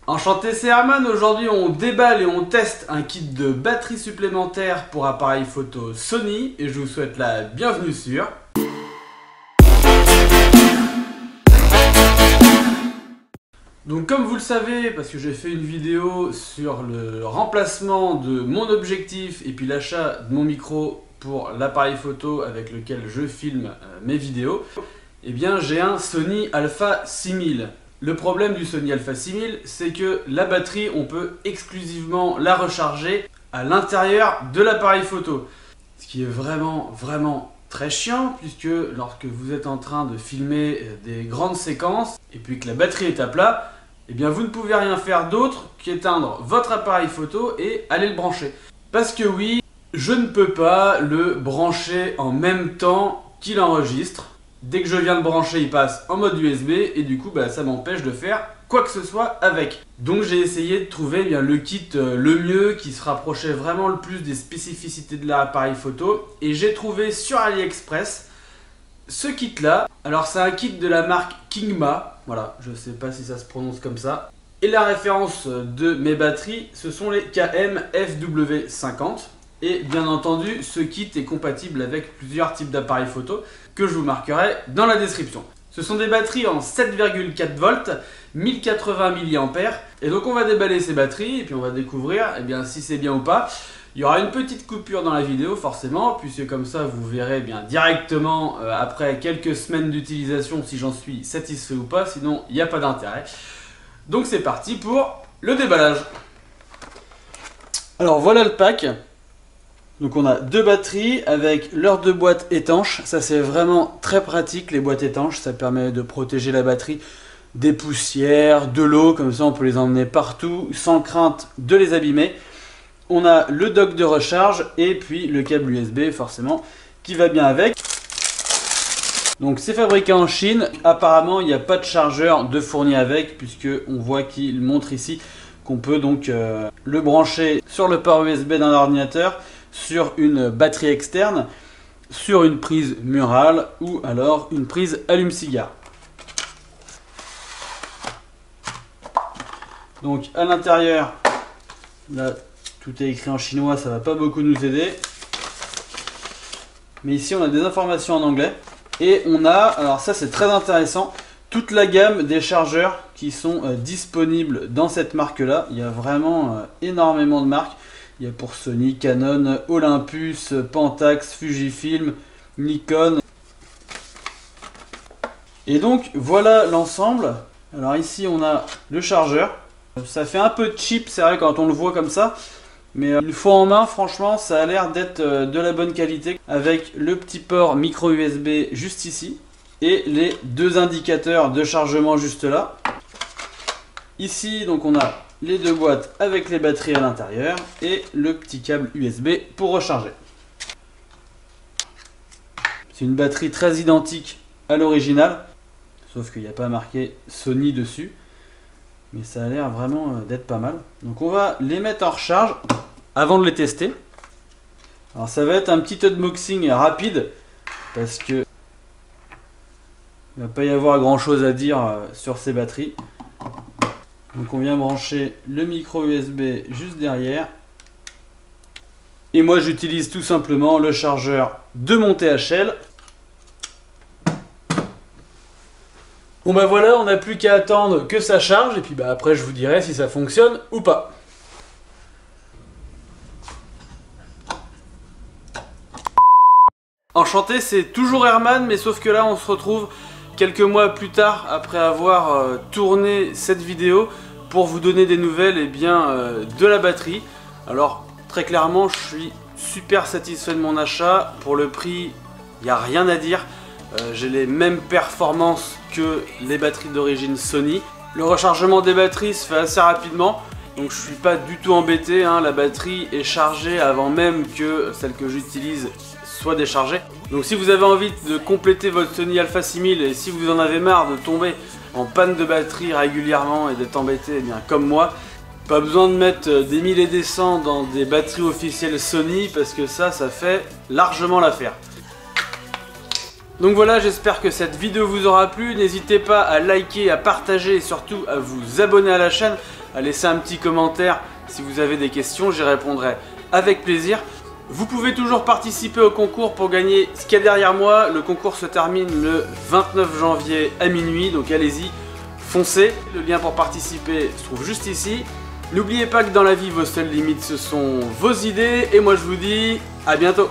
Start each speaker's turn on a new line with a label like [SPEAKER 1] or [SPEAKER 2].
[SPEAKER 1] Enchanté, c'est Herman. Aujourd'hui on déballe et on teste un kit de batterie supplémentaire pour appareil photo Sony et je vous souhaite la bienvenue sur... Donc comme vous le savez, parce que j'ai fait une vidéo sur le remplacement de mon objectif et puis l'achat de mon micro pour l'appareil photo avec lequel je filme mes vidéos, eh bien j'ai un Sony Alpha 6000. Le problème du Sony Alpha 6000, c'est que la batterie, on peut exclusivement la recharger à l'intérieur de l'appareil photo. Ce qui est vraiment très chiant, puisque lorsque vous êtes en train de filmer des grandes séquences, et puis que la batterie est à plat, eh bien vous ne pouvez rien faire d'autre qu'éteindre votre appareil photo et aller le brancher. Parce que oui, je ne peux pas le brancher en même temps qu'il enregistre. Dès que je viens de brancher, il passe en mode USB et du coup ça m'empêche de faire quoi que ce soit avec. Donc j'ai essayé de trouver le kit le mieux qui se rapprochait vraiment le plus des spécificités de l'appareil photo et j'ai trouvé sur AliExpress ce kit là. Alors c'est un kit de la marque Kingma, voilà, je sais pas si ça se prononce comme ça. Et la référence de mes batteries, ce sont les KM-FW50. Et bien entendu, ce kit est compatible avec plusieurs types d'appareils photo que je vous marquerai dans la description. Ce sont des batteries en 7,4 volts, 1080 mAh. Et donc on va déballer ces batteries et puis on va découvrir si c'est bien ou pas. Il y aura une petite coupure dans la vidéo forcément, puisque comme ça vous verrez directement après quelques semaines d'utilisation si j'en suis satisfait ou pas, sinon il n'y a pas d'intérêt. Donc c'est parti pour le déballage. Alors voilà le pack. Donc on a deux batteries avec leurs deux boîtes étanches. Ça c'est vraiment très pratique, les boîtes étanches. Ça permet de protéger la batterie des poussières, de l'eau. Comme ça on peut les emmener partout sans crainte de les abîmer. On a le dock de recharge et puis le câble USB forcément qui va bien avec. Donc c'est fabriqué en Chine. Apparemment il n'y a pas de chargeur de fourni avec, puisque on voit qu'il montre ici qu'on peut donc le brancher sur le port USB d'un ordinateur, sur une batterie externe, sur une prise murale ou alors une prise allume-cigare. Donc à l'intérieur, là tout est écrit en chinois, ça va pas beaucoup nous aider. Mais ici on a des informations en anglais. Et on a, alors ça c'est très intéressant, toute la gamme des chargeurs qui sont disponibles dans cette marque là. Il y a vraiment énormément de marques. Il y a pour Sony, Canon, Olympus, Pentax, Fujifilm, Nikon. Et donc voilà l'ensemble. Alors ici on a le chargeur. Ça fait un peu cheap, c'est vrai quand on le voit comme ça. Mais une fois en main, franchement, ça a l'air d'être de la bonne qualité. Avec le petit port micro USB juste ici. Et les deux indicateurs de chargement juste là. Ici, donc on a les deux boîtes avec les batteries à l'intérieur et le petit câble USB pour recharger. C'est une batterie très identique à l'original, sauf qu'il n'y a pas marqué Sony dessus, mais ça a l'air vraiment d'être pas mal. Donc on va les mettre en recharge avant de les tester. Alors ça va être un petit unboxing rapide parce que il ne va pas y avoir grand chose à dire sur ces batteries. Donc on vient brancher le micro USB juste derrière. Et moi j'utilise tout simplement le chargeur de mon THL. Bon voilà, on n'a plus qu'à attendre que ça charge et puis après je vous dirai si ça fonctionne ou pas. Enchanté, c'est toujours Herman, mais sauf que là on se retrouve quelques mois plus tard après avoir tourné cette vidéo pour vous donner des nouvelles de la batterie. Alors très clairement je suis super satisfait de mon achat. Pour le prix, il n'y a rien à dire. J'ai les mêmes performances que les batteries d'origine Sony. Le rechargement des batteries se fait assez rapidement, donc je suis pas du tout embêté, hein. La batterie est chargée avant même que celle que j'utilise soit déchargée. Donc si vous avez envie de compléter votre Sony Alpha 6000 et si vous en avez marre de tomber en panne de batterie régulièrement et d'être embêté comme moi, pas besoin de mettre des 1000 et des 100 dans des batteries officielles Sony parce que ça fait largement l'affaire. Donc voilà, j'espère que cette vidéo vous aura plu. N'hésitez pas à liker, à partager et surtout à vous abonner à la chaîne, à laisser un petit commentaire si vous avez des questions, j'y répondrai avec plaisir. Vous pouvez toujours participer au concours pour gagner ce qu'il y a derrière moi. Le concours se termine le 29 janvier à minuit, donc allez-y, foncez. Le lien pour participer se trouve juste ici. N'oubliez pas que dans la vie, vos seules limites, ce sont vos idées. Et moi, je vous dis à bientôt.